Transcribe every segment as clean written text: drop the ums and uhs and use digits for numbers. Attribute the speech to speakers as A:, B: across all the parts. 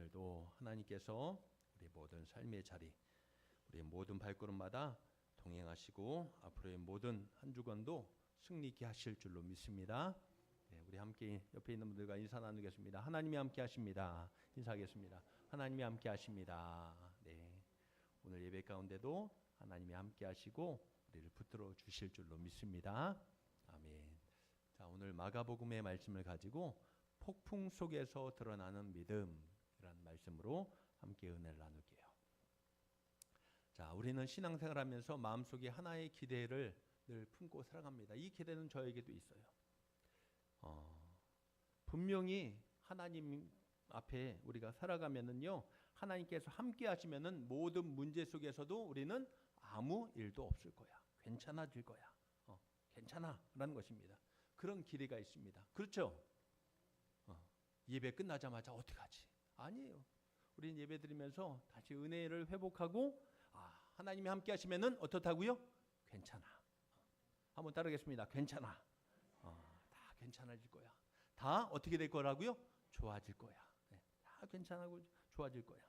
A: 오늘도 하나님께서 우리 모든 삶의 자리, 우리 모든 발걸음마다 동행하시고 앞으로의 모든 한 주간도 승리 있게 하실 줄로 믿습니다. 네, 우리 함께 옆에 있는 분들과 인사 나누겠습니다. 하나님이 함께 하십니다. 인사하겠습니다. 하나님이 함께 하십니다. 네, 오늘 예배 가운데도 하나님이 함께 하시고 우리를 붙들어 주실 줄로 믿습니다. 아멘. 자, 오늘 마가복음의 말씀을 가지고 폭풍 속에서 드러나는 믿음이라는 말씀으로 함께 은혜를 나눌게요. 자, 우리는 신앙생활하면서 마음속에 하나의 기대를 늘 품고 살아갑니다. 이 기대는 저에게도 있어요. 분명히 하나님 앞에 우리가 살아가면은요, 하나님께서 함께 하시면은 모든 문제 속에서도 우리는 아무 일도 없을 거야. 괜찮아질 거야. 괜찮아라는 것입니다. 그런 기대가 있습니다. 그렇죠? 예배 끝나자마자 어떡하지? 아니에요. 우리는 예배 드리면서 다시 은혜를 회복하고 하나님이 함께 하시면은 어떻다고요? 괜찮아. 한번 따르겠습니다. 괜찮아. 다 괜찮아질 거야. 다 어떻게 될 거라고요? 좋아질 거야. 네, 다 괜찮아고 좋아질 거야.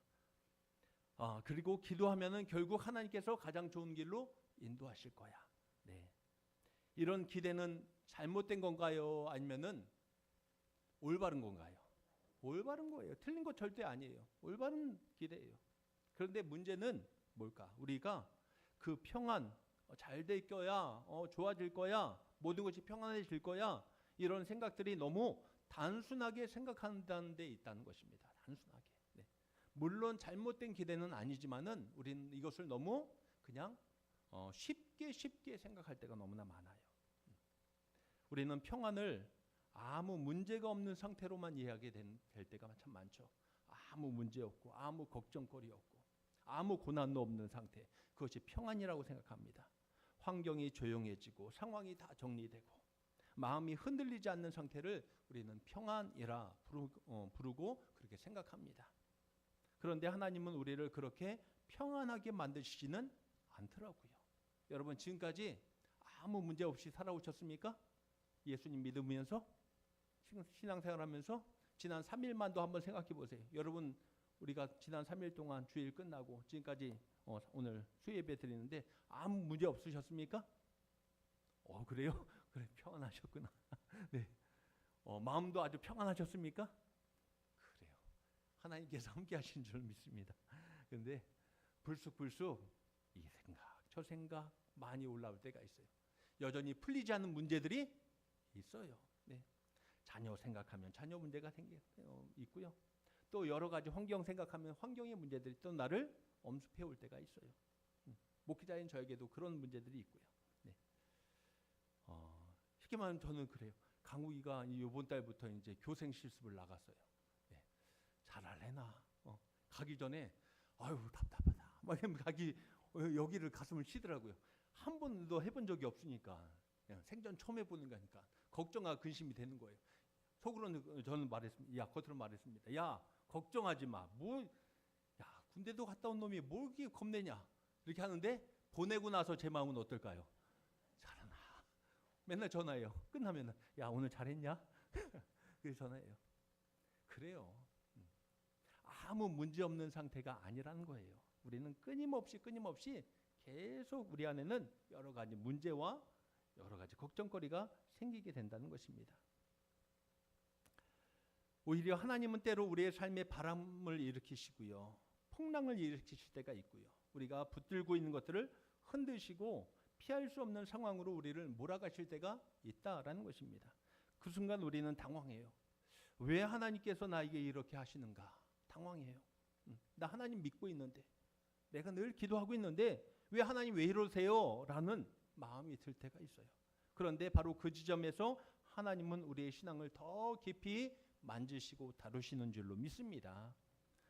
A: 그리고 기도하면은 결국 하나님께서 가장 좋은 길로 인도하실 거야. 네. 이런 기대는 잘못된 건가요? 아니면은 올바른 건가요? 올바른 거예요. 틀린 거 절대 아니에요. 올바른 기대예요. 그런데 문제는 뭘까? 우리가 그 평안, 잘 될 거야, 좋아질 거야, 모든 것이 평안해질 거야, 이런 생각들이 너무 단순하게 생각한다는 데 있다는 것입니다. 단순하게. 네. 물론 잘못된 기대는 아니지만은 우리는 이것을 너무 그냥 쉽게 생각할 때가 너무나 많아요. 우리는 평안을 아무 문제가 없는 상태로만 이해하게 될 때가 참 많죠. 아무 문제 없고 아무 걱정거리 없고 아무 고난도 없는 상태, 그것이 평안이라고 생각합니다. 환경이 조용해지고 상황이 다 정리되고 마음이 흔들리지 않는 상태를 우리는 평안이라 부르고 그렇게 생각합니다. 그런데 하나님은 우리를 그렇게 평안하게 만드시지는 않더라고요. 여러분, 지금까지 아무 문제 없이 살아오셨습니까? 예수님 믿으면서 신앙생활하면서 지난 3일만도 한번 생각해 보세요. 여러분, 우리가 지난 3일 동안 주일 끝나고 지금까지 오늘 수예배 드리는데 아무 문제 없으셨습니까? 그래요? 그래, 평안하셨구나. 네. 마음도 아주 평안하셨습니까? 그래요. 하나님께서 함께 하신 줄 믿습니다. 그런데 불쑥 이 생각, 저 생각 많이 올라올 때가 있어요. 여전히 풀리지 않는 문제들이 있어요. 네. 자녀 생각하면 자녀 문제가 있고요. 또 여러 가지 환경 생각하면 환경의 문제들이 또 나를 엄습해 올 때가 있어요. 목회자인 저에게도 그런 문제들이 있고요. 네. 쉽게 말하면 저는 그래요. 강욱이가 이번 달부터 이제 교생 실습을 나갔어요. 네. 잘할래나? 가기 전에 아유 답답하다. 막 여기를 가슴을 치더라고요. 한 번도 해본 적이 없으니까 그냥 생전 처음 해보는 거니까 걱정과 근심이 되는 거예요. 속으로는 저는 말했습니다. 겉으로 말했습니다. 야, 걱정하지 마. 야, 군대도 갔다 온 놈이 뭘 이렇게 겁내냐? 이렇게 하는데 보내고 나서 제 마음은 어떨까요? 잘하나. 맨날 전화해요. 끝나면 야, 오늘 잘했냐? 그래서 전화해요. 그래요. 아무 문제 없는 상태가 아니라는 거예요. 우리는 끊임없이 계속 우리 안에는 여러 가지 문제와 여러 가지 걱정거리가 생기게 된다는 것입니다. 오히려 하나님은 때로 우리의 삶에 바람을 일으키시고요, 풍랑을 일으키실 때가 있고요, 우리가 붙들고 있는 것들을 흔드시고 피할 수 없는 상황으로 우리를 몰아가실 때가 있다라는 것입니다. 그 순간 우리는 당황해요. 왜 하나님께서 나에게 이렇게 하시는가? 당황해요. 나 하나님 믿고 있는데, 내가 늘 기도하고 있는데 왜 하나님 왜 이러세요? 라는 마음이 들 때가 있어요. 그런데 바로 그 지점에서 하나님은 우리의 신앙을 더 깊이 만지시고 다루시는 줄로 믿습니다.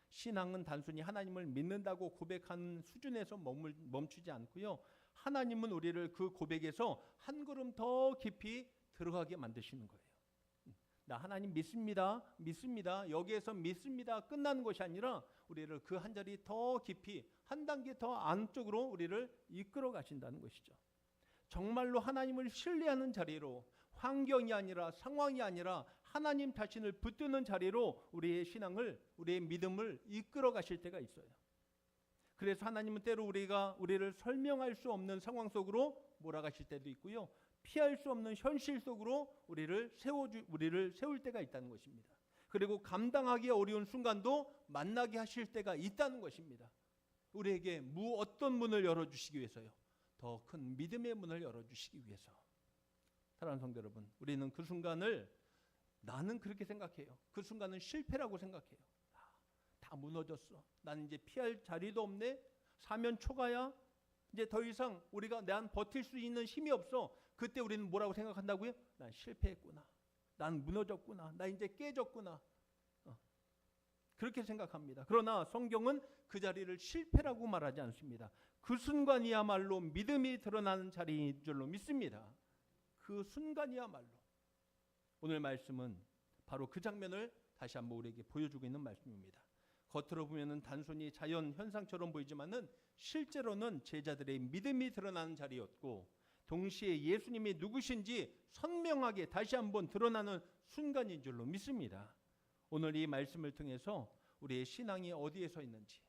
A: 신앙은 단순히 하나님을 믿는다고 고백하는 수준에서 멈추지 않고요, 하나님은 우리를 그 고백에서 한 걸음 더 깊이 들어가게 만드시는 거예요. 나 하나님 믿습니다. 여기에서 믿습니다. 끝나는 것이 아니라 우리를 그 한 자리 더 깊이, 한 단계 더 안쪽으로 우리를 이끌어 가신다는 것이죠. 정말로 하나님을 신뢰하는 자리로, 환경이 아니라 상황이 아니라 하나님 자신을 붙드는 자리로 우리의 신앙을, 우리의 믿음을 이끌어 가실 때가 있어요. 그래서 하나님은 때로 우리를 설명할 수 없는 상황 속으로 몰아가실 때도 있고요. 피할 수 없는 현실 속으로 우리를 세울 때가 있다는 것입니다. 그리고 감당하기 어려운 순간도 만나게 하실 때가 있다는 것입니다. 우리에게 어떤 문을 열어주시기 위해서요? 더 큰 믿음의 문을 열어주시기 위해서. 사랑하는 성도 여러분, 우리는 그 순간을, 나는 그렇게 생각해요. 그 순간은 실패라고 생각해요. 다 무너졌어. 나는 이제 피할 자리도 없네. 사면 초가야. 이제 더 이상 난 버틸 수 있는 힘이 없어. 그때 우리는 뭐라고 생각한다고요? 난 실패했구나. 난 무너졌구나. 나 이제 깨졌구나. 그렇게 생각합니다. 그러나 성경은 그 자리를 실패라고 말하지 않습니다. 그 순간이야말로 믿음이 드러나는 자리인 줄로 믿습니다. 그 순간이야말로. 오늘 말씀은 바로 그 장면을 다시 한번 우리에게 보여주고 있는 말씀입니다. 겉으로 보면은 단순히 자연 현상처럼 보이지만은 실제로는 제자들의 믿음이 드러나는 자리였고, 동시에 예수님이 누구신지 선명하게 다시 한번 드러나는 순간인 줄로 믿습니다. 오늘 이 말씀을 통해서 우리의 신앙이 어디에 서 있는지,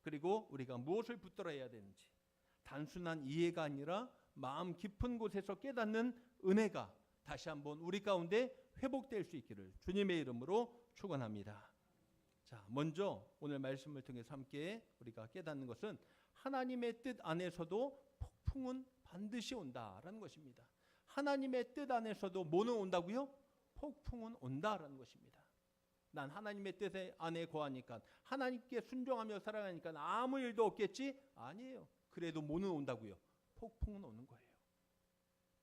A: 그리고 우리가 무엇을 붙들어야 되는지, 단순한 이해가 아니라 마음 깊은 곳에서 깨닫는 은혜가 다시 한번 우리 가운데 회복될 수 있기를 주님의 이름으로 축원합니다. 자, 먼저 오늘 말씀을 통해서 함께 우리가 깨닫는 것은 하나님의 뜻 안에서도 폭풍은 반드시 온다라는 것입니다. 하나님의 뜻 안에서도 뭐는 온다고요? 폭풍은 온다라는 것입니다. 난 하나님의 뜻 안에 거하니까, 하나님께 순종하며 살아가니까 아무 일도 없겠지? 아니에요. 그래도 뭐는 온다고요? 폭풍은 오는 거예요.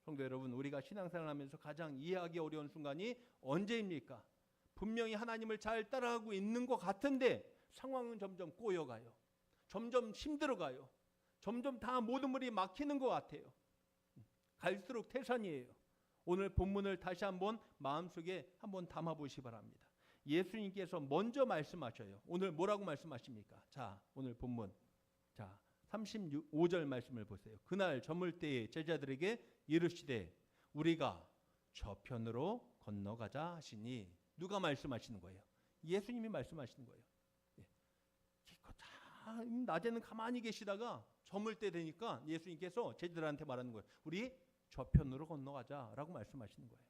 A: 성도 여러분, 우리가 신앙생활하면서 가장 이해하기 어려운 순간이 언제입니까? 분명히 하나님을 잘 따라가고 있는 것 같은데 상황은 점점 꼬여가요. 점점 힘들어가요. 점점 다 모든 문이 막히는 것 같아요. 갈수록 태산이에요. 오늘 본문을 다시 한번 마음속에 한번 담아보시기 바랍니다. 예수님께서 먼저 말씀하셔요. 오늘 뭐라고 말씀하십니까? 자, 오늘 본문. 자, 35절 말씀을 보세요. 그날 저물 때에 제자들에게 이르시되 우리가 저편으로 건너가자 하시니. 누가 말씀하시는 거예요? 예수님이 말씀하시는 거예요. 낮에는 가만히 계시다가 저물 때 되니까 예수님께서 제자들한테 말하는 거예요. 우리 저편으로 건너가자라고 말씀하시는 거예요.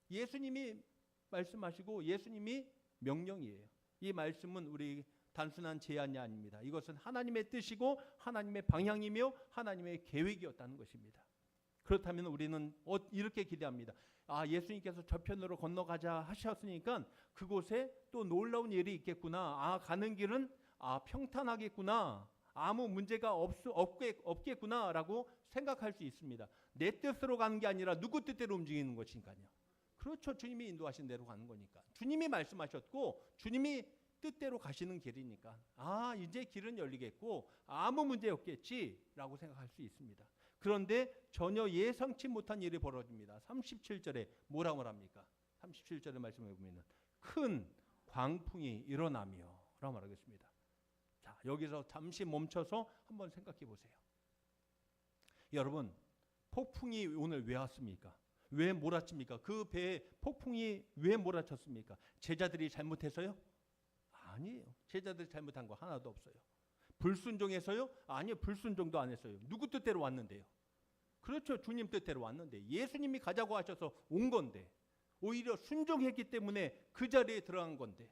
A: 예수님이 말씀하시고 예수님이 명령이에요. 이 말씀은 우리 단순한 제안이 아닙니다. 이것은 하나님의 뜻이고 하나님의 방향이며 하나님의 계획이었다는 것입니다. 그렇다면 우리는 이렇게 기대합니다. 예수님께서 저편으로 건너가자 하셨으니까 그곳에 또 놀라운 일이 있겠구나. 가는 길은 평탄하겠구나. 아무 문제가 없겠구나라고 생각할 수 있습니다. 내 뜻으로 가는 게 아니라 누구 뜻대로 움직이는 것이니까요. 그렇죠. 주님이 인도하신 대로 가는 거니까. 주님이 말씀하셨고 주님이 뜻대로 가시는 길이니까 이제 길은 열리겠고 아무 문제 없겠지라고 생각할 수 있습니다. 그런데 전혀 예상치 못한 일이 벌어집니다. 37절에 뭐라고 말합니까? 37절의 말씀을 보면 큰 광풍이 일어나며 라고 말하겠습니다. 자, 여기서 잠시 멈춰서 한번 생각해 보세요. 여러분, 폭풍이 오늘 왜 왔습니까? 왜 몰아칩니까? 그 배에 폭풍이 왜 몰아쳤습니까? 제자들이 잘못해서요? 아니에요. 제자들이 잘못한 거 하나도 없어요. 불순종해서요? 아니요. 불순종도 안 했어요. 누구 뜻대로 왔는데요? 그렇죠. 주님 뜻대로 왔는데 예수님이 가자고 하셔서 온 건데 오히려 순종했기 때문에 그 자리에 들어간 건데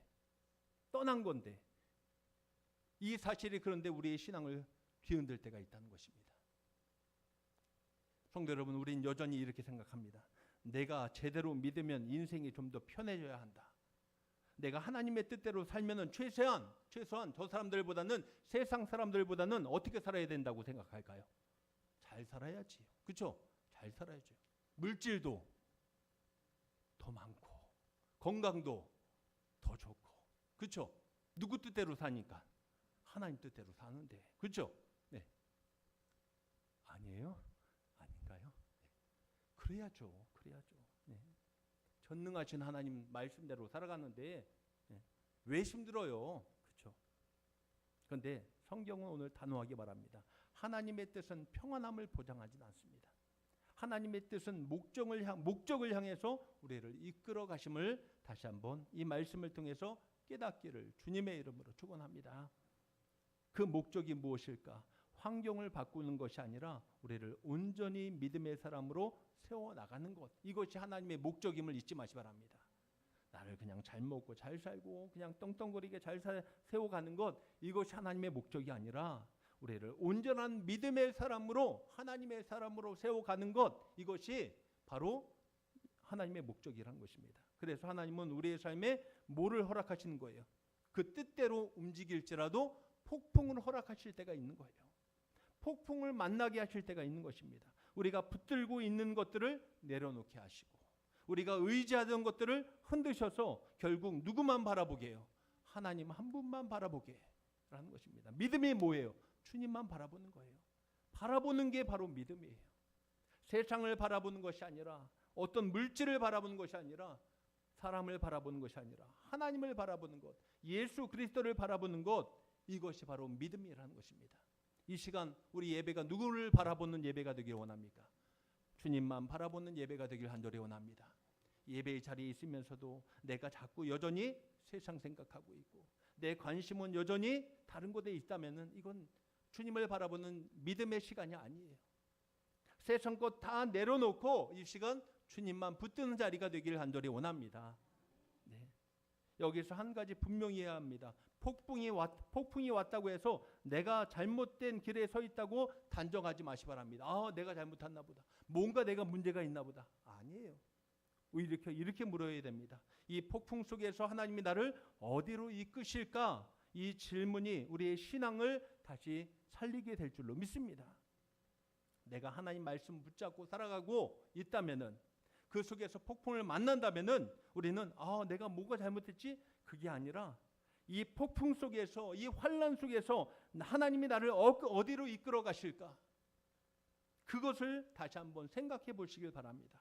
A: 떠난 건데 이 사실이 그런데 우리의 신앙을 뒤흔들 때가 있다는 것입니다. 성도 여러분, 우린 여전히 이렇게 생각합니다. 내가 제대로 믿으면 인생이 좀 더 편해져야 한다. 내가 하나님의 뜻대로 살면은 최소한 저 사람들보다는 세상 사람들보다는 어떻게 살아야 된다고 생각할까요? 잘 살아야지. 그렇죠? 잘 살아야죠. 물질도 더 많고 건강도 더 좋고. 그렇죠? 누구 뜻대로 사니까? 하나님 뜻대로 사는데. 그렇죠? 네. 아니에요? 아닌가요? 네. 그래야죠. 네. 전능하신 하나님 말씀대로 살아가는데 왜 힘들어요? 그렇죠? 그런데 성경은 오늘 단호하게 말합니다. 하나님의 뜻은 평안함을 보장하진 않습니다. 하나님의 뜻은 목적을 향해서 우리를 이끌어 가심을 다시 한번 이 말씀을 통해서 깨닫기를 주님의 이름으로 축원합니다. 그 목적이 무엇일까? 환경을 바꾸는 것이 아니라 우리를 온전히 믿음의 사람으로 세워나가는 것, 이것이 하나님의 목적임을 잊지 마시 바랍니다. 나를 그냥 잘 먹고 잘 살고 그냥 떵떵거리게 잘 세워가는 것, 이것이 하나님의 목적이 아니라 우리를 온전한 믿음의 사람으로, 하나님의 사람으로 세워가는 것, 이것이 바로 하나님의 목적이라는 것입니다. 그래서 하나님은 우리의 삶에 뭐를 허락하시는 거예요? 그 뜻대로 움직일지라도 폭풍을 허락하실 때가 있는 거예요. 폭풍을 만나게 하실 때가 있는 것입니다. 우리가 붙들고 있는 것들을 내려놓게 하시고, 우리가 의지하던 것들을 흔드셔서 결국 누구만 바라보게 해요? 하나님 한 분만 바라보게 라는 것입니다. 믿음이 뭐예요? 주님만 바라보는 거예요. 바라보는 게 바로 믿음이에요. 세상을 바라보는 것이 아니라, 어떤 물질을 바라보는 것이 아니라, 사람을 바라보는 것이 아니라 하나님을 바라보는 것, 예수 그리스도를 바라보는 것, 이것이 바로 믿음이라는 것입니다. 이 시간 우리 예배가 누구를 바라보는 예배가 되길 원합니까? 주님만 바라보는 예배가 되길 간절히 원합니다. 예배의 자리에 있으면서도 내가 자꾸 여전히 세상 생각하고 있고 내 관심은 여전히 다른 곳에 있다면은 이건 주님을 바라보는 믿음의 시간이 아니에요. 세상 것 다 내려놓고 이 시간 주님만 붙드는 자리가 되길 간절히 원합니다. 네. 여기서 한 가지 분명히 해야 합니다. 폭풍이 왔다고 해서 내가 잘못된 길에 서 있다고 단정하지 마시 바랍니다. 내가 잘못했나 보다. 뭔가 내가 문제가 있나 보다. 아니에요. 이렇게 물어야 됩니다. 이 폭풍 속에서 하나님이 나를 어디로 이끄실까? 이 질문이 우리의 신앙을 다시 살리게 될 줄로 믿습니다. 내가 하나님 말씀 붙잡고 살아가고 있다면은, 그 속에서 폭풍을 만난다면은 우리는 내가 뭐가 잘못했지? 그게 아니라 이 폭풍 속에서, 이 환난 속에서 하나님이 나를 어디로 이끌어 가실까? 그것을 다시 한번 생각해 보시길 바랍니다.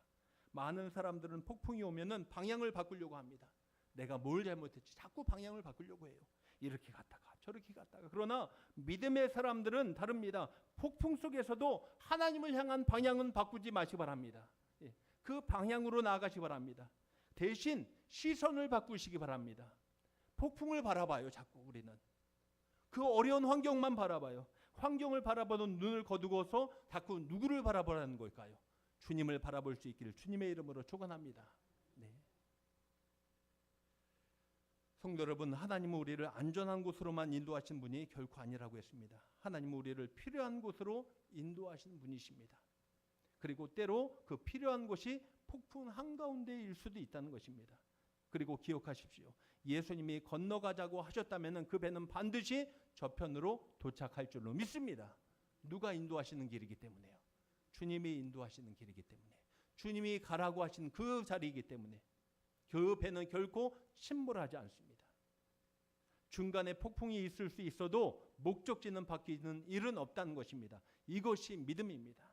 A: 많은 사람들은 폭풍이 오면은 방향을 바꾸려고 합니다. 내가 뭘 잘못했지? 자꾸 방향을 바꾸려고 해요. 이렇게 갔다가 저렇게 갔다가. 그러나 믿음의 사람들은 다릅니다. 폭풍 속에서도 하나님을 향한 방향은 바꾸지 마시기 바랍니다. 그 방향으로 나아가시기 바랍니다. 대신 시선을 바꾸시기 바랍니다. 폭풍을 바라봐요. 자꾸 우리는 그 어려운 환경만 바라봐요. 환경을 바라보는 눈을 거두고서 자꾸 누구를 바라보라는 걸까요? 주님을 바라볼 수 있기를 주님의 이름으로 축원합니다. 네. 성도 여러분, 하나님은 우리를 안전한 곳으로만 인도하신 분이 결코 아니라고 했습니다. 하나님은 우리를 필요한 곳으로 인도하신 분이십니다. 그리고 때로 그 필요한 곳이 폭풍 한가운데일 수도 있다는 것입니다. 그리고 기억하십시오. 예수님이 건너가자고 하셨다면 그 배는 반드시 저편으로 도착할 줄로 믿습니다. 누가 인도하시는 길이기 때문에요. 주님이 인도하시는 길이기 때문에, 주님이 가라고 하신 그 자리이기 때문에 그 배는 결코 침몰하지 않습니다. 중간에 폭풍이 있을 수 있어도 목적지는 바뀌는 일은 없다는 것입니다. 이것이 믿음입니다.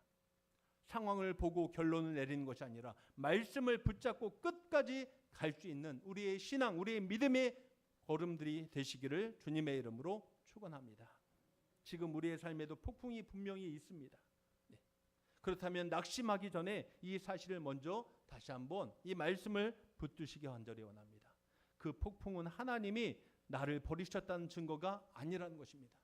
A: 상황을 보고 결론을 내리는 것이 아니라 말씀을 붙잡고 끝까지 갈 수 있는 우리의 신앙, 우리의 믿음의 걸음들이 되시기를 주님의 이름으로 축원합니다. 지금 우리의 삶에도 폭풍이 분명히 있습니다. 네. 그렇다면 낙심하기 전에 이 사실을 먼저 다시 한번 이 말씀을 붙드시기 간절히 원합니다. 그 폭풍은 하나님이 나를 버리셨다는 증거가 아니라는 것입니다.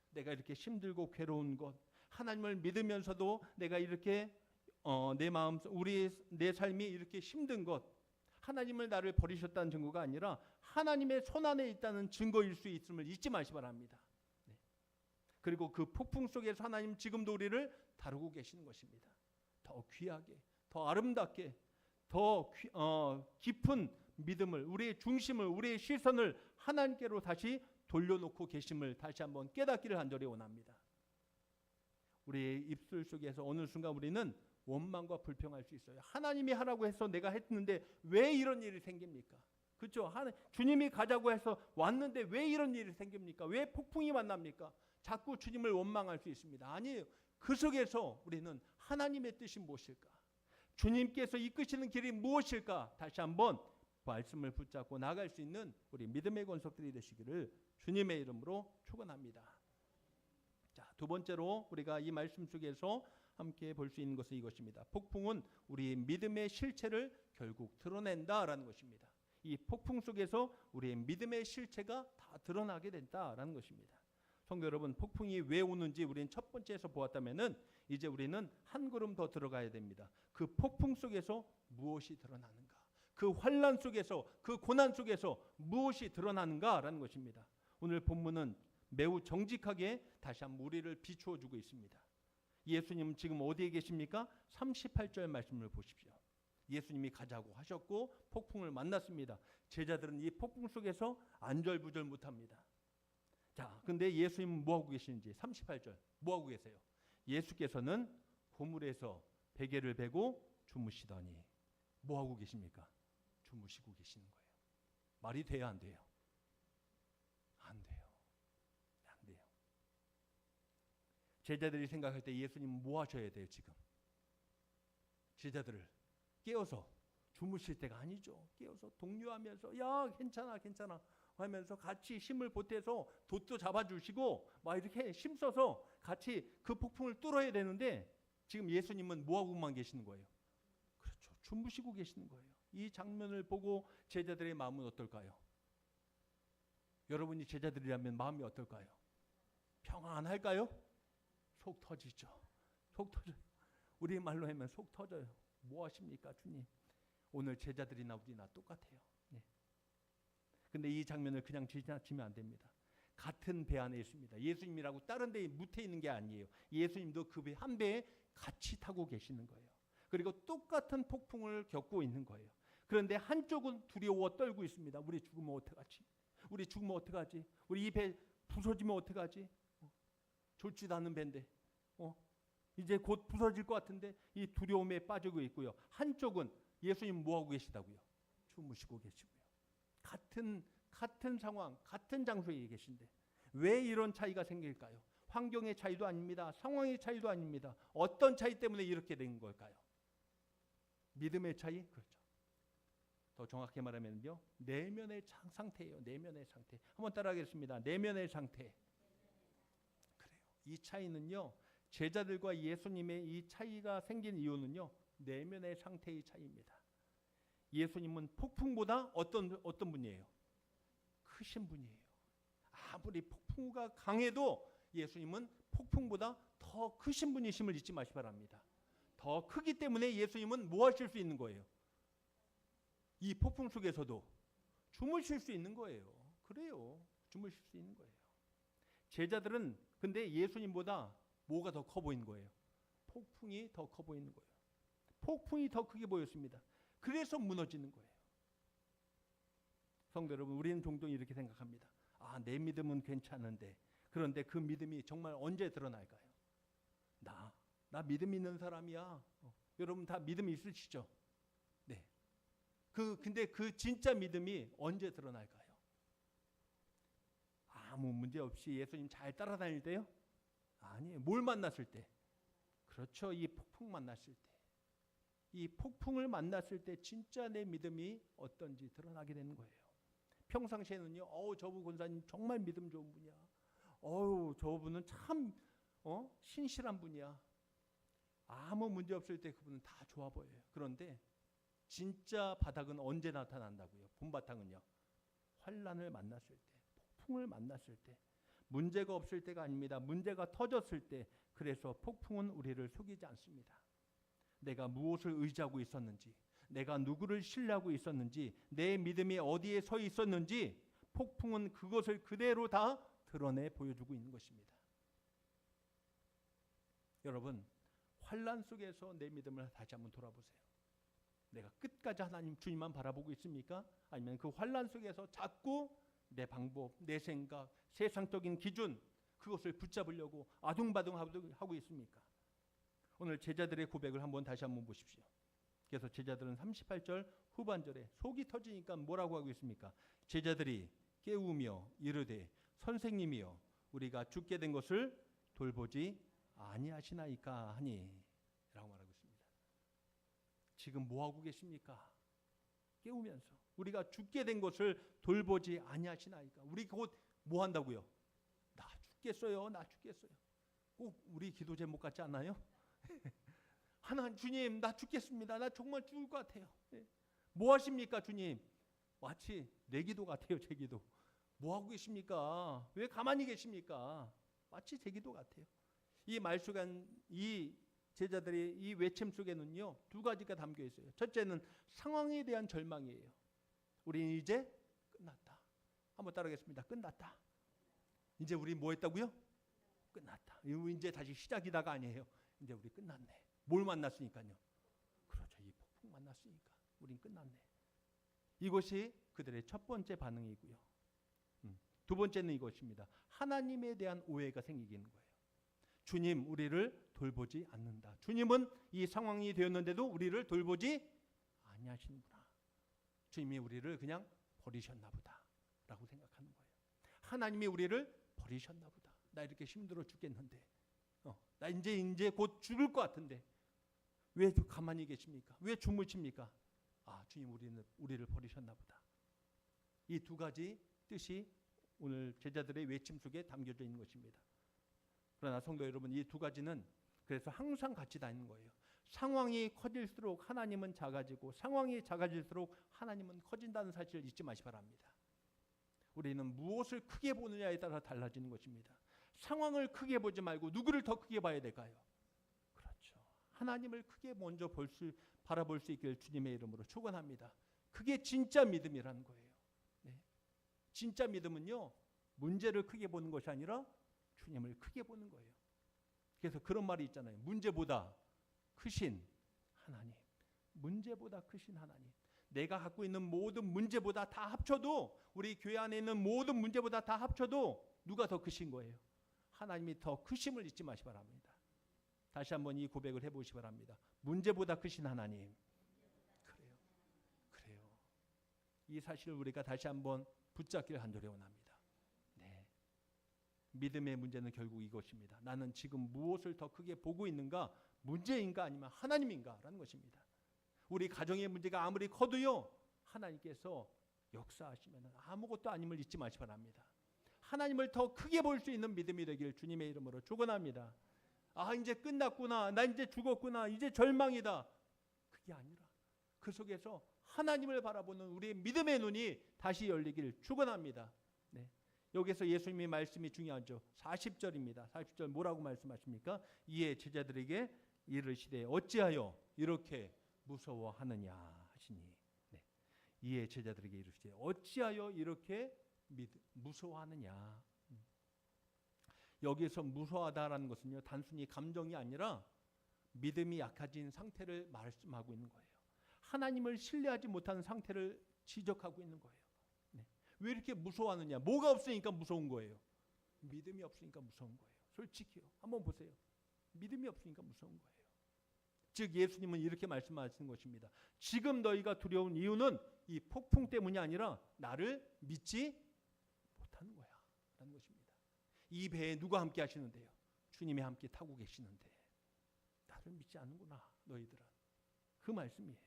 A: 내가 이렇게 힘들고 괴로운 것, 하나님을 믿으면서도 내가 이렇게 내 삶이 이렇게 힘든 것, 하나님을 나를 버리셨다는 증거가 아니라 하나님의 손 안에 있다는 증거일 수 있음을 잊지 마시기 바랍니다. 네. 그리고 그 폭풍 속에서 하나님 지금도 우리를 다루고 계시는 것입니다. 더 귀하게, 더 아름답게, 더 깊은 믿음을, 우리의 중심을, 우리의 시선을 하나님께로 다시 돌려놓고 계심을 다시 한번 깨닫기를 간절히 원합니다. 우리의 입술 속에서 어느 순간 우리는 원망과 불평할 수 있어요. 하나님이 하라고 해서 내가 했는데 왜 이런 일이 생깁니까? 그렇죠? 주님이 가자고 해서 왔는데 왜 이런 일이 생깁니까? 왜 폭풍이 만납니까? 자꾸 주님을 원망할 수 있습니다. 아니에요. 그 속에서 우리는 하나님의 뜻이 무엇일까? 주님께서 이끄시는 길이 무엇일까? 다시 한번 말씀을 붙잡고 나갈 수 있는 우리 믿음의 권속들이 되시기를 주님의 이름으로 축원합니다. 자, 두 번째로 우리가 이 말씀 속에서 함께 볼 수 있는 것은 이것입니다. 폭풍은 우리의 믿음의 실체를 결국 드러낸다라는 것입니다. 이 폭풍 속에서 우리의 믿음의 실체가 다 드러나게 된다라는 것입니다. 성도 여러분, 폭풍이 왜 오는지 우리는 첫 번째에서 보았다면은 이제 우리는 한 걸음 더 들어가야 됩니다. 그 폭풍 속에서 무엇이 드러나는가? 그 환난 속에서, 그 고난 속에서 무엇이 드러나는가라는 것입니다. 오늘 본문은 매우 정직하게 다시 한번 우리를 비추어 주고 있습니다. 예수님 지금 어디에 계십니까? 38절 말씀을 보십시오. 예수님이 가자고 하셨고 폭풍을 만났습니다. 제자들은 이 폭풍 속에서 안절부절 못합니다. 자, 근데 예수님은 뭐하고 계시는지 38절 뭐하고 계세요? 예수께서는 고물에서 베개를 베고 주무시더니 뭐하고 계십니까? 주무시고 계시는 거예요. 말이 돼야 안 돼요? 안 돼요. 안 돼요. 제자들이 생각할 때 예수님은 뭐 하셔야 돼요 지금? 제자들을 깨워서 주무실 때가 아니죠. 깨워서 독려하면서 야 괜찮아 괜찮아 하면서 같이 힘을 보태서 돛도 잡아주시고 막 이렇게 힘써서 같이 그 폭풍을 뚫어야 되는데 지금 예수님은 뭐하고만 계시는 거예요? 그렇죠. 주무시고 계시는 거예요. 이 장면을 보고 제자들의 마음은 어떨까요? 여러분이 제자들이라면 마음이 어떨까요? 평안할까요? 속 터지죠. 속 터져요. 우리 말로 하면 속 터져요. 뭐 하십니까 주님? 오늘 제자들이나 우리나 똑같아요. 네. 근데 이 장면을 그냥 지나치면 안 됩니다. 같은 배 안에 있습니다. 예수님이라고 다른 데에 묻혀 있는 게 아니에요. 예수님도 그 배 한 배에 같이 타고 계시는 거예요. 그리고 똑같은 폭풍을 겪고 있는 거예요. 그런데 한쪽은 두려워 떨고 있습니다. 우리 죽으면 어떡하지? 우리 죽으면 어떡하지? 우리 이 배 부서지면 어떡하지? 좋지도 않은 배인데 이제 곧 부서질 것 같은데 이 두려움에 빠지고 있고요. 한쪽은 예수님 뭐하고 계시다고요? 주무시고 계시고요. 같은 상황, 같은 장소에 계신데 왜 이런 차이가 생길까요? 환경의 차이도 아닙니다. 상황의 차이도 아닙니다. 어떤 차이 때문에 이렇게 된 걸까요? 믿음의 차이? 그렇죠. 더 정확히 말하면요, 내면의 상태예요. 내면의 상태. 한번 따라하겠습니다. 내면의 상태. 그래요. 이 차이는요, 제자들과 예수님의 이 차이가 생긴 이유는요, 내면의 상태의 차이입니다. 예수님은 폭풍보다 어떤 분이에요? 크신 분이에요. 아무리 폭풍우가 강해도 예수님은 폭풍보다 더 크신 분이심을 잊지 마시기 바랍니다. 더 크기 때문에 예수님은 뭐 하실 수 있는 거예요? 이 폭풍 속에서도 주무실 수 있는 거예요. 그래요. 주무실 수 있는 거예요. 제자들은 근데 예수님보다 뭐가 더 커 보이는 거예요? 폭풍이 더 커 보이는 거예요. 폭풍이 더 크게 보였습니다. 그래서 무너지는 거예요. 성도 여러분, 우리는 종종 이렇게 생각합니다. 아, 내 믿음은 괜찮은데, 그런데 그 믿음이 정말 언제 드러날까요? 나 믿음 있는 사람이야. 여러분 다 믿음이 있으시죠? 네. 근데 그 진짜 믿음이 언제 드러날까요? 아무 문제 없이 예수님 잘 따라다닐 때요? 아니에요. 뭘 만났을 때? 그렇죠. 이 폭풍 만났을 때. 이 폭풍을 만났을 때 진짜 내 믿음이 어떤지 드러나게 되는 거예요. 평상시에는요, 저분 권사님 정말 믿음 좋은 분이야. 저분은 참 신실한 분이야. 아무 문제 없을 때 그분은 다 좋아 보여요. 그런데 진짜 바닥은 언제 나타난다고요? 본바탕은요, 환난을 만났을 때, 폭풍을 만났을 때, 문제가 없을 때가 아닙니다. 문제가 터졌을 때. 그래서 폭풍은 우리를 속이지 않습니다. 내가 무엇을 의지하고 있었는지, 내가 누구를 신뢰하고 있었는지, 내 믿음이 어디에 서 있었는지 폭풍은 그것을 그대로 다 드러내 보여주고 있는 것입니다. 여러분, 환난 속에서 내 믿음을 다시 한번 돌아보세요. 내가 끝까지 하나님 주님만 바라보고 있습니까? 아니면 그 환난 속에서 자꾸 내 방법, 내 생각, 세상적인 기준, 그것을 붙잡으려고 아둥바둥하고 있습니까? 오늘 제자들의 고백을 다시 한번 보십시오. 그래서 제자들은 38절 후반절에 속이 터지니까 뭐라고 하고 있습니까? 제자들이 깨우며 이르되 선생님이여 우리가 죽게 된 것을 돌보지 아니하시나이까 하니 라고 말하고 있습니다. 지금 뭐하고 계십니까? 깨우면서 우리가 죽게 된 것을 돌보지 아니하시나이까. 우리 곧 뭐 한다고요? 나 죽겠어요. 꼭 우리 기도 제목 같지 않나요? 하나님, 주님, 나 죽겠습니다. 나 정말 죽을 것 같아요. 뭐 하십니까, 주님? 마치 내 기도 같아요, 제 기도. 뭐 하고 계십니까? 왜 가만히 계십니까? 마치 제 기도 같아요. 이 말수간, 이 제자들의 이 외침 속에는요, 두 가지가 담겨 있어요. 첫째는 상황에 대한 절망이에요. 우리는 이제 끝났다. 한번 따라하겠습니다. 끝났다. 이제 우리 뭐 했다고요? 끝났다. 이제 다시 시작이다가 아니에요. 이제 우리 끝났네. 뭘 만났으니까요? 그렇죠. 이 폭풍 만났으니까 우린 끝났네. 이것이 그들의 첫 번째 반응이고요. 두 번째는 이것입니다. 하나님에 대한 오해가 생기는 거예요. 주님, 우리를 돌보지 않는다. 주님은 이 상황이 되었는데도 우리를 돌보지 아니하시는구나. 주님이 우리를 그냥 버리셨나 보다 라고 생각하는 거예요. 하나님이 우리를 버리셨나 보다. 나 이렇게 힘들어 죽겠는데, 나 이제 곧 죽을 것 같은데 왜 가만히 계십니까? 왜 주무십니까? 아, 주님, 우리를 버리셨나 보다. 이 두 가지 뜻이 오늘 제자들의 외침 속에 담겨져 있는 것입니다. 그러나 성도 여러분, 이 두 가지는 그래서 항상 같이 다니는 거예요. 상황이 커질수록 하나님은 작아지고 상황이 작아질수록 하나님은 커진다는 사실을 잊지 마시기 바랍니다. 우리는 무엇을 크게 보느냐에 따라 달라지는 것입니다. 상황을 크게 보지 말고 누구를 더 크게 봐야 될까요? 그렇죠. 하나님을 크게 먼저 바라볼 수 있길 주님의 이름으로 축원합니다. 그게 진짜 믿음이라는 거예요. 네. 진짜 믿음은요, 문제를 크게 보는 것이 아니라 주님을 크게 보는 거예요. 그래서 그런 말이 있잖아요. 문제보다 크신 하나님. 문제보다 크신 하나님. 내가 갖고 있는 모든 문제보다 다 합쳐도, 우리 교회 안에 있는 모든 문제보다 다 합쳐도 누가 더 크신 거예요? 하나님이 더 크심을 잊지 마시기 바랍니다. 다시 한번 이 고백을 해보시기 바랍니다. 문제보다 크신 하나님. 그래요. 이 사실을 우리가 다시 한번 붙잡기를 간절히 원합니다. 네. 믿음의 문제는 결국 이것입니다. 나는 지금 무엇을 더 크게 보고 있는가? 문제인가 아니면 하나님인가? 라는 것입니다. 우리 가정의 문제가 아무리 커도요, 하나님께서 역사하시면 아무것도 아님을 잊지 마시기 바랍니다. 하나님을 더 크게 볼 수 있는 믿음이 되길 주님의 이름으로 축원합니다. 아, 이제 끝났구나. 나 이제 죽었구나. 이제 절망이다. 그게 아니라 그 속에서 하나님을 바라보는 우리의 믿음의 눈이 다시 열리길 축원합니다. 네. 여기서 예수님의 말씀이 중요하죠. 40절입니다. 40절 뭐라고 말씀하십니까? 이에 제자들에게 이르시되 어찌하여 이렇게 무서워하느냐 하시니. 네. 이에 제자들에게 이르시되 어찌하여 이렇게 무서워하느냐. 여기서 무서워하다라는 것은요, 단순히 감정이 아니라 믿음이 약해진 상태를 말씀하고 있는 거예요. 하나님을 신뢰하지 못하는 상태를 지적하고 있는 거예요. 네. 왜 이렇게 무서워하느냐? 뭐가 없으니까 무서운 거예요. 믿음이 없으니까 무서운 거예요. 솔직히요. 한번 보세요. 믿음이 없으니까 무서운 거예요. 즉 예수님은 이렇게 말씀하시는 것입니다. 지금 너희가 두려운 이유는 이 폭풍 때문이 아니라 나를 믿지 못하는 거야 라는 것입니다. 이 배에 누가 함께 하시는데요? 주님이 함께 타고 계시는데 나를 믿지 않는구나 너희들은. 그 말씀이에요.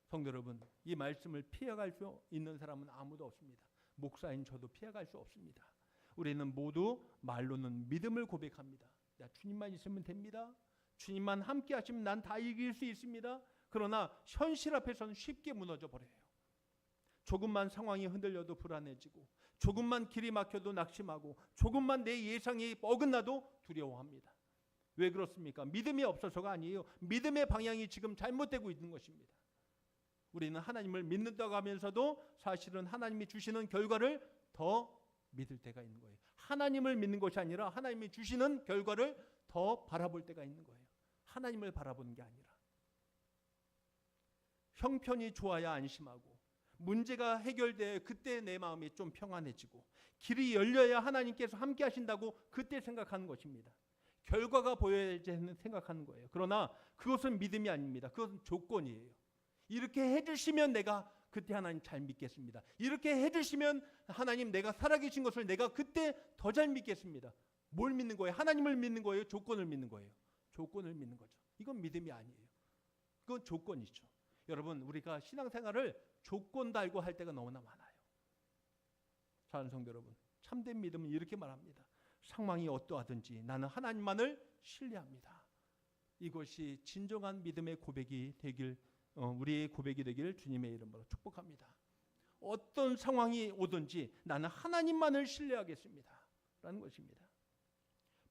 A: 성도 여러분, 이 말씀을 피해갈 수 있는 사람은 아무도 없습니다. 목사인 저도 피해갈 수 없습니다. 우리는 모두 말로는 믿음을 고백합니다. 야, 주님만 있으면 됩니다. 주님만 함께 하시면 난 다 이길 수 있습니다. 그러나 현실 앞에서는 쉽게 무너져 버려요. 조금만 상황이 흔들려도 불안해지고, 조금만 길이 막혀도 낙심하고, 조금만 내 예상이 어긋나도 두려워합니다. 왜 그렇습니까? 믿음이 없어서가 아니에요. 믿음의 방향이 지금 잘못되고 있는 것입니다. 우리는 하나님을 믿는다고 하면서도 사실은 하나님이 주시는 결과를 더 믿을 때가 있는 거예요. 하나님을 믿는 것이 아니라 하나님이 주시는 결과를 더 바라볼 때가 있는 거예요. 하나님을 바라보는 게 아니라. 형편이 좋아야 안심하고, 문제가 해결돼 그때 내 마음이 좀 평안해지고, 길이 열려야 하나님께서 함께 하신다고 그때 생각하는 것입니다. 결과가 보여야지 생각하는 거예요. 그러나 그것은 믿음이 아닙니다. 그것은 조건이에요. 이렇게 해주시면 내가 그때 하나님 잘 믿겠습니다. 이렇게 해주시면 하나님 내가 살아계신 것을 내가 그때 더 잘 믿겠습니다. 뭘 믿는 거예요? 하나님을 믿는 거예요? 조건을 믿는 거예요? 조건을 믿는 거죠. 이건 믿음이 아니에요. 그건 조건이죠. 여러분, 우리가 신앙생활을 조건 달고 할 때가 너무나 많아요. 사랑하는 성도 여러분, 참된 믿음은 이렇게 말합니다. 상황이 어떠하든지 나는 하나님만을 신뢰합니다. 이것이 진정한 믿음의 고백이 되길, 우리의 고백이 되길 주님의 이름으로 축복합니다. 어떤 상황이 오든지 나는 하나님만을 신뢰하겠습니다 라는 것입니다.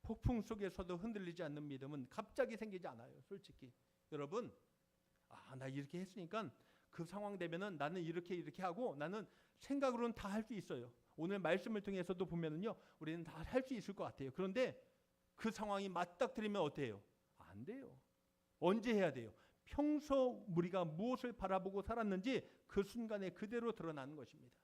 A: 폭풍 속에서도 흔들리지 않는 믿음은 갑자기 생기지 않아요. 솔직히 여러분, 나 이렇게 했으니까 그 상황 되면은 나는 이렇게 하고 나는 생각으로는 다 할 수 있어요. 오늘 말씀을 통해서도 보면은요, 우리는 다 할 수 있을 것 같아요. 그런데 그 상황이 맞닥뜨리면 어때요? 안 돼요. 언제 해야 돼요? 평소 우리가 무엇을 바라보고 살았는지 그 순간에 그대로 드러나는 것입니다.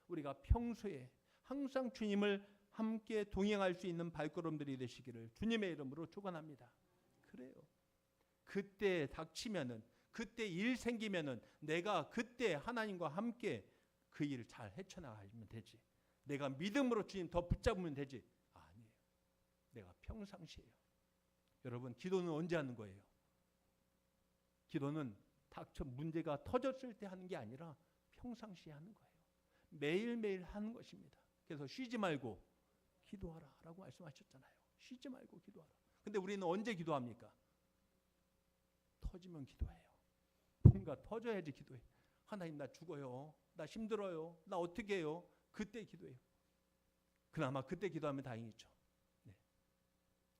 A: 우리가 평소에 항상 주님을 함께 동행할 수 있는 발걸음들이 되시기를 주님의 이름으로 축원합니다. 그래요. 그때 닥치면은, 그때 일 생기면은 내가 그때 하나님과 함께 그 일을 잘 헤쳐나가면 되지. 내가 믿음으로 주님 더 붙잡으면 되지. 아니에요. 내가 평상시에요. 여러분, 기도는 언제 하는 거예요? 기도는 문제가 터졌을 때 하는 게 아니라 평상시에 하는 거예요. 매일매일 하는 것입니다. 그래서 쉬지 말고 기도하라 라고 말씀하셨잖아요. 쉬지 말고 기도하라. 근데 우리는 언제 기도합니까? 터지면 기도해요. 뭔가 터져야지 기도해. 하나님, 나 죽어요. 나 힘들어요. 나 어떻게 해요? 그때 기도해요. 그나마 그때 기도하면 다행이죠. 네.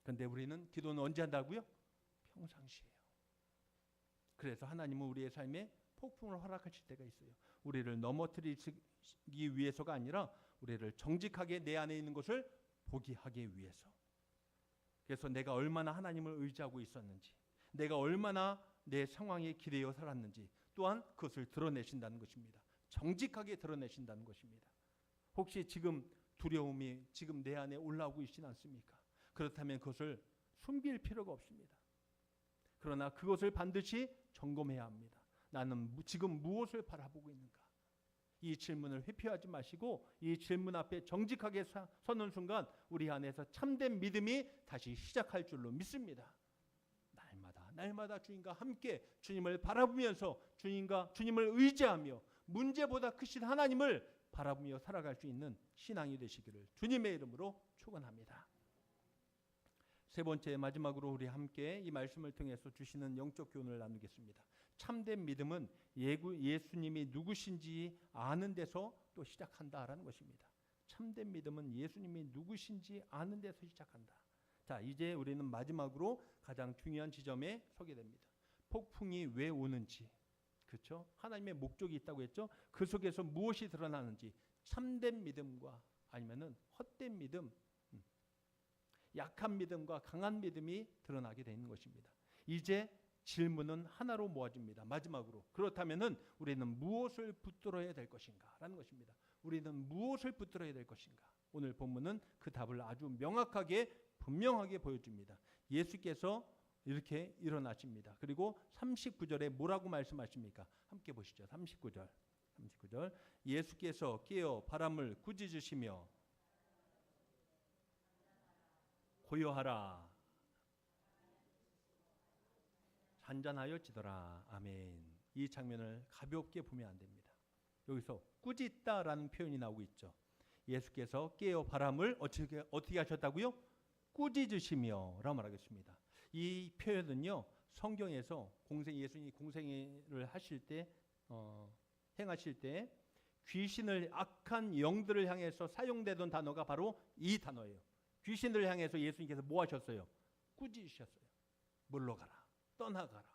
A: 그런데 우리는 기도는 언제 한다고요? 평상시에요. 그래서 하나님은 우리의 삶에 폭풍을 허락하실 때가 있어요. 우리를 넘어뜨리기 위해서가 아니라 우리를 정직하게 내 안에 있는 것을 보게 하기 위해서. 그래서 내가 얼마나 하나님을 의지하고 있었는지, 내가 얼마나 내 상황에 기대어 살았는지 또한 그것을 드러내신다는 것입니다. 정직하게 드러내신다는 것입니다. 혹시 지금 두려움이 지금 내 안에 올라오고 있지는 않습니까? 그렇다면 그것을 숨길 필요가 없습니다. 그러나 그것을 반드시 점검해야 합니다. 나는 지금 무엇을 바라보고 있는가? 이 질문을 회피하지 마시고 이 질문 앞에 정직하게 서는 순간 우리 안에서 참된 믿음이 다시 시작할 줄로 믿습니다. 날마다 주님과 함께 주님을 바라보면서 주님을 의지하며 문제보다 크신 하나님을 바라보며 살아갈 수 있는 신앙이 되시기를 주님의 이름으로 축원합니다. 세 번째, 마지막으로 우리 함께 이 말씀을 통해서 주시는 영적 교훈을 나누겠습니다. 참된 믿음은 예수님이 누구신지 아는 데서 또 시작한다라는 것입니다. 참된 믿음은 예수님이 누구신지 아는 데서 시작한다. 자, 이제 우리는 마지막으로 가장 중요한 지점에 서게 됩니다. 폭풍이 왜 오는지, 그렇죠? 하나님의 목적이 있다고 했죠. 그 속에서 무엇이 드러나는지, 참된 믿음과 아니면은 헛된 믿음, 약한 믿음과 강한 믿음이 드러나게 되는 것입니다. 이제 질문은 하나로 모아집니다. 마지막으로, 그렇다면은 우리는 무엇을 붙들어야 될 것인가라는 것입니다. 우리는 무엇을 붙들어야 될 것인가? 오늘 본문은 그 답을 아주 명확하게 분명하게 보여줍니다. 예수께서 이렇게 일어나십니다. 그리고 39절에 뭐라고 말씀하십니까? 함께 보시죠. 39절. 예수께서 깨어 바람을 꾸짖으시며 고요하라, 잔잔하여 지더라. 아멘. 이 장면을 가볍게 보면 안 됩니다. 여기서 꾸짖다라는 표현이 나오고 있죠. 예수께서 깨어 바람을 어떻게 하셨다고요? 꾸짖으시며 라고 말하겠습니다. 이 표현은요, 성경에서 예수님이 공생애를 하실 때 행하실 때 귀신을, 악한 영들을 향해서 사용되던 단어가 바로 이 단어예요. 귀신들을 향해서 예수님께서 뭐 하셨어요? 꾸짖으셨어요. 물러가라, 떠나가라.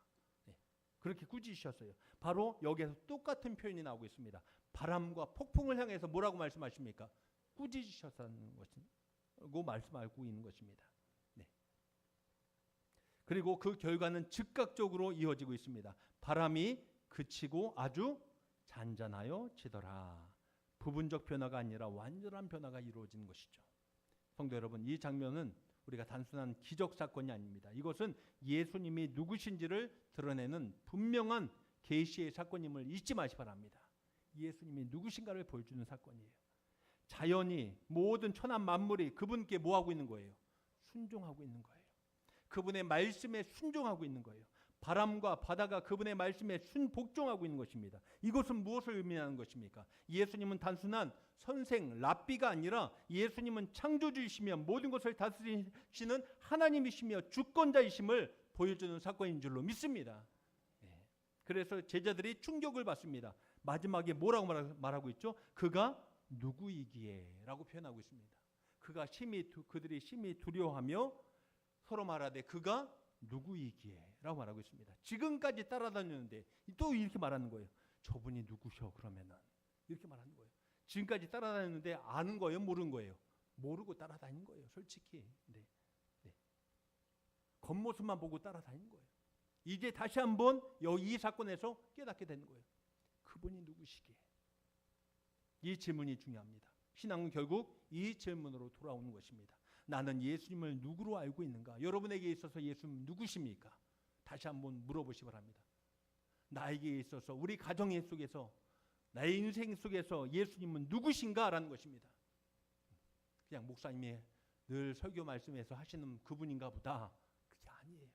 A: 네. 그렇게 꾸짖으셨어요. 바로 여기에서 똑같은 표현이 나오고 있습니다. 바람과 폭풍을 향해서 뭐라고 말씀하십니까? 꾸짖으셨다는 것이고 말씀하고 있는 것입니다. 네. 그리고 그 결과는 즉각적으로 이어지고 있습니다. 바람이 그치고 아주 잔잔하여 지더라. 부분적 변화가 아니라 완전한 변화가 이루어지는 것이죠. 성도 여러분, 이 장면은 우리가 단순한 기적 사건이 아닙니다. 이것은 예수님이 누구신지를 드러내는 분명한 계시의 사건임을 잊지 마시기 바랍니다. 예수님이 누구신가를 보여주는 사건이에요. 자연이, 모든 천하 만물이 그분께 뭐하고 있는 거예요? 순종하고 있는 거예요. 그분의 말씀에 순종하고 있는 거예요. 바람과 바다가 그분의 말씀에 순복종하고 있는 것입니다. 이것은 무엇을 의미하는 것입니까? 예수님은 단순한 선생, 랍비가 아니라 예수님은 창조주이시며 모든 것을 다스리시는 하나님이시며 주권자이심을 보여주는 사건인 줄로 믿습니다. 그래서 제자들이 충격을 받습니다. 마지막에 뭐라고 말하고 있죠? 그가 누구이기에 라고 표현하고 있습니다. 그들이 심히 두려워하며 서로 말하되 그가 누구이기에 라고 말하고 있습니다. 지금까지 따라다녔는데 또 이렇게 말하는 거예요. 저분이 누구셔 그러면은 이렇게 말하는 거예요. 지금까지 따라다녔는데 아는 거예요, 모르는 거예요? 모르고 따라다닌 거예요, 솔직히. 겉모습만 보고 따라다닌 거예요. 이제 다시 한번 이 사건에서 깨닫게 되는 거예요. 그분이 누구시기에? 이 질문이 중요합니다. 신앙은 결국 이 질문으로 돌아오는 것입니다. 나는 예수님을 누구로 알고 있는가? 여러분에게 있어서 예수님 누구십니까? 다시 한번 물어보시기 바랍니다. 나에게 있어서, 우리 가정 속에서, 나의 인생 속에서 예수님은 누구신가? 라는 것입니다. 그냥 목사님이 늘 설교 말씀에서 하시는 그분인가 보다. 그게 아니에요.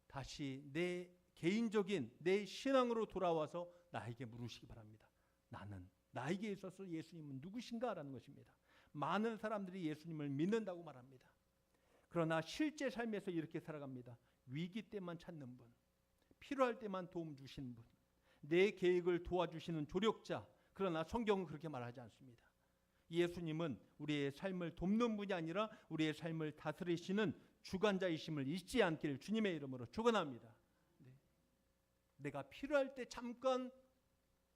A: 다시 내 개인적인 내 신앙으로 돌아와서 나에게 물으시기 바랍니다. 나에게 있어서 예수님은 누구신가? 라는 것입니다. 많은 사람들이 예수님을 믿는다고 말합니다. 그러나 실제 삶에서 이렇게 살아갑니다. 위기 때만 찾는 분, 필요할 때만 도움 주시는 분, 내 계획을 도와주시는 조력자. 그러나 성경은 그렇게 말하지 않습니다. 예수님은 우리의 삶을 돕는 분이 아니라 우리의 삶을 다스리시는 주관자이심을 잊지 않기를 주님의 이름으로 축원합니다. 내가 필요할 때 잠깐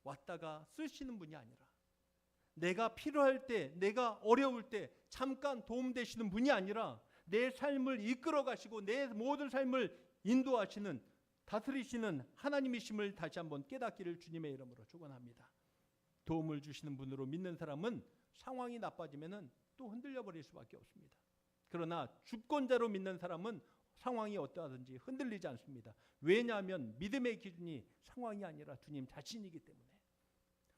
A: 왔다가 쓰시는 분이 아니라, 내가 필요할 때, 내가 어려울 때 잠깐 도움되시는 분이 아니라 내 삶을 이끌어 가시고 내 모든 삶을 인도하시는, 다스리시는 하나님이심을 다시 한번 깨닫기를 주님의 이름으로 축원합니다. 도움을 주시는 분으로 믿는 사람은 상황이 나빠지면은 또 흔들려 버릴 수밖에 없습니다. 그러나 주권자로 믿는 사람은 상황이 어떠하든지 흔들리지 않습니다. 왜냐하면 믿음의 기준이 상황이 아니라 주님 자신이기 때문에.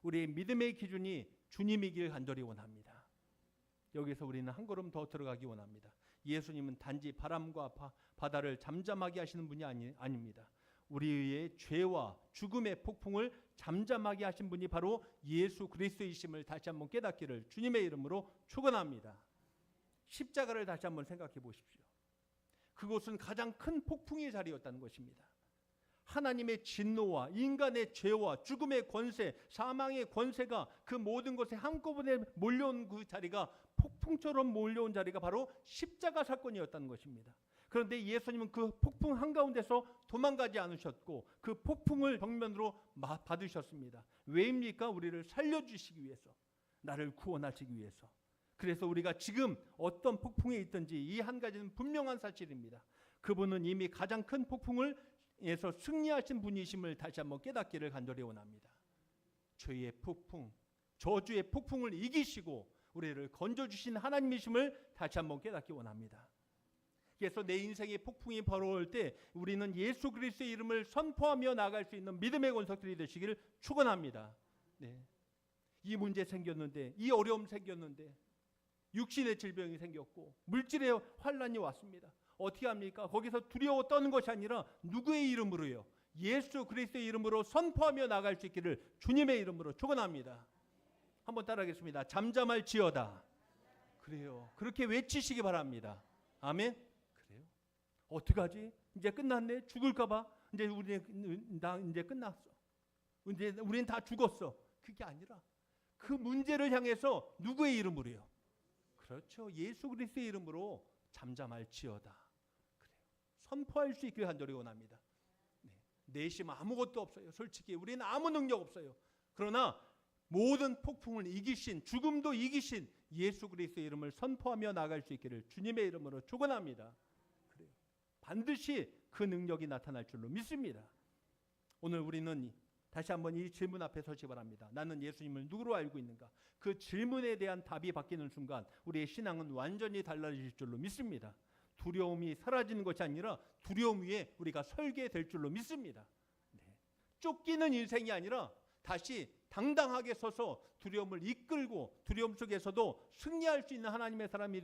A: 우리의 믿음의 기준이 주님이길 간절히 원합니다. 여기서 우리는 한 걸음 더 들어가기 원합니다. 예수님은 단지 바람과 바다를 잠잠하게 하시는 분이 아닙니다. 우리의 죄와 죽음의 폭풍을 잠잠하게 하신 분이 바로 예수 그리스도이심을 다시 한번 깨닫기를 주님의 이름으로 축원합니다. 십자가를 다시 한번 생각해 보십시오. 그곳은 가장 큰 폭풍의 자리였다는 것입니다. 하나님의 진노와 인간의 죄와 죽음의 권세, 사망의 권세가 그 모든 것에 한꺼번에 몰려온 그 자리가, 폭풍처럼 몰려온 자리가 바로 십자가 사건이었다는 것입니다. 그런데 예수님은 그 폭풍 한가운데서 도망가지 않으셨고 그 폭풍을 정면으로 받으셨습니다. 왜입니까? 우리를 살려주시기 위해서, 나를 구원하시기 위해서. 그래서 우리가 지금 어떤 폭풍에 있든지 이 한 가지는 분명한 사실입니다. 그분은 이미 가장 큰 폭풍에서 승리하신 분이심을 다시 한번 깨닫기를 간절히 원합니다. 죄의 폭풍, 저주의 폭풍을 이기시고 우리를 건져주신 하나님이심을 다시 한번 깨닫기 원합니다. 그래서 내 인생의 폭풍이 벌어올 때 우리는 예수 그리스도의 이름을 선포하며 나아갈 수 있는 믿음의 권속들이 되시기를 축원합니다. 이 문제 생겼는데, 이 어려움 생겼는데, 육신의 질병이 생겼고 물질의 환란이 왔습니다. 어떻게 합니까? 거기서 두려워 떠는 것이 아니라 누구의 이름으로요? 예수 그리스도의 이름으로 선포하며 나갈 수 있기를 주님의 이름으로 축원합니다. 한번 따라하겠습니다. 잠잠할지어다. 그래요. 그렇게 외치시기 바랍니다. 아멘. 그래요. 어떡하지? 이제 끝났네. 죽을까봐. 이제 이제 끝났어. 이제 우리는 다 죽었어. 그게 아니라 그 문제를 향해서 누구의 이름으로요? 그렇죠. 예수 그리스도의 이름으로 잠잠할지어다. 그래요. 선포할 수 있기를 간절히 원합니다. 내심 아무것도 없어요. 솔직히 우리는 아무 능력 없어요. 그러나 모든 폭풍을 이기신, 죽음도 이기신 예수 그리스도의 이름을 선포하며 나갈 수 있기를 주님의 이름으로 축원합니다. 그래요. 반드시 그 능력이 나타날 줄로 믿습니다. 오늘 우리는 다시 한번 이 질문 앞에 서시기 바랍니다. 나는 예수님을 누구로 알고 있는가? 그 질문에 대한 답이 바뀌는 순간 우리의 신앙은 완전히 달라질 줄로 믿습니다. 두려움이 사라지는 것이 아니라 두려움 위에 우리가 설게 될 줄로 믿습니다. 쫓기는 인생이 아니라 다시 당당하게 서서 두려움을 이끌고 두려움 속에서도 승리할 수 있는 하나님의 사람이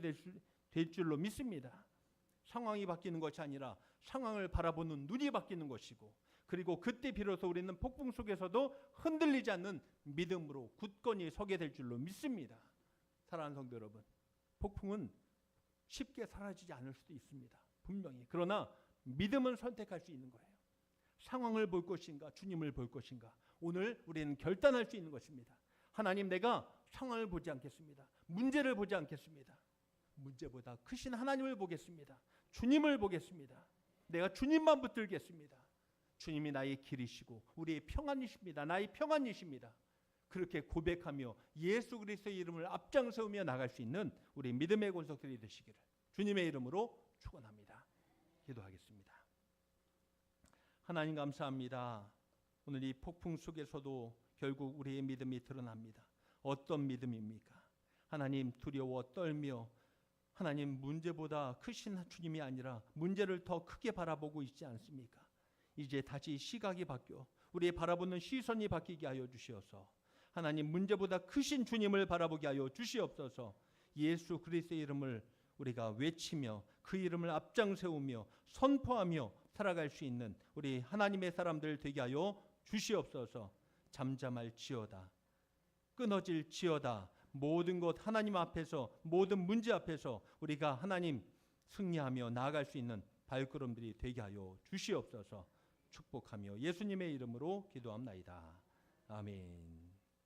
A: 될 줄로 믿습니다. 상황이 바뀌는 것이 아니라 상황을 바라보는 눈이 바뀌는 것이고, 그리고 그때 비로소 우리는 폭풍 속에서도 흔들리지 않는 믿음으로 굳건히 서게 될 줄로 믿습니다. 사랑하는 성도 여러분, 폭풍은 쉽게 사라지지 않을 수도 있습니다. 분명히. 그러나 믿음은 선택할 수 있는 거예요. 상황을 볼 것인가, 주님을 볼 것인가. 오늘 우리는 결단할 수 있는 것입니다. 하나님, 내가 상황을 보지 않겠습니다. 문제를 보지 않겠습니다. 문제보다 크신 하나님을 보겠습니다. 주님을 보겠습니다. 내가 주님만 붙들겠습니다. 주님이 나의 길이시고 우리의 평안이십니다. 나의 평안이십니다. 그렇게 고백하며 예수 그리스도의 이름을 앞장서며 나갈 수 있는 우리 믿음의 권속들이 되시기를 주님의 이름으로 축원합니다. 기도하겠습니다. 하나님 감사합니다. 오늘 이 폭풍 속에서도 결국 우리의 믿음이 드러납니다. 어떤 믿음입니까? 하나님, 두려워 떨며 하나님, 문제보다 크신 주님이 아니라 문제를 더 크게 바라보고 있지 않습니까? 이제 다시 시각이 바뀌어 우리의 바라보는 시선이 바뀌게 하여 주시어서 하나님, 문제보다 크신 주님을 바라보게 하여 주시옵소서. 예수 그리스도의 이름을 우리가 외치며 그 이름을 앞장세우며 선포하며 살아갈 수 있는 우리 하나님의 사람들 되게 하여 주시옵소서. 잠잠할지어다, 끊어질지어다, 모든 것 하나님 앞에서, 모든 문제 앞에서 우리가 하나님 승리하며 나아갈 수 있는 발걸음들이 되게 하여 주시옵소서. 축복하며 예수님의 이름으로 기도합나이다. 아멘.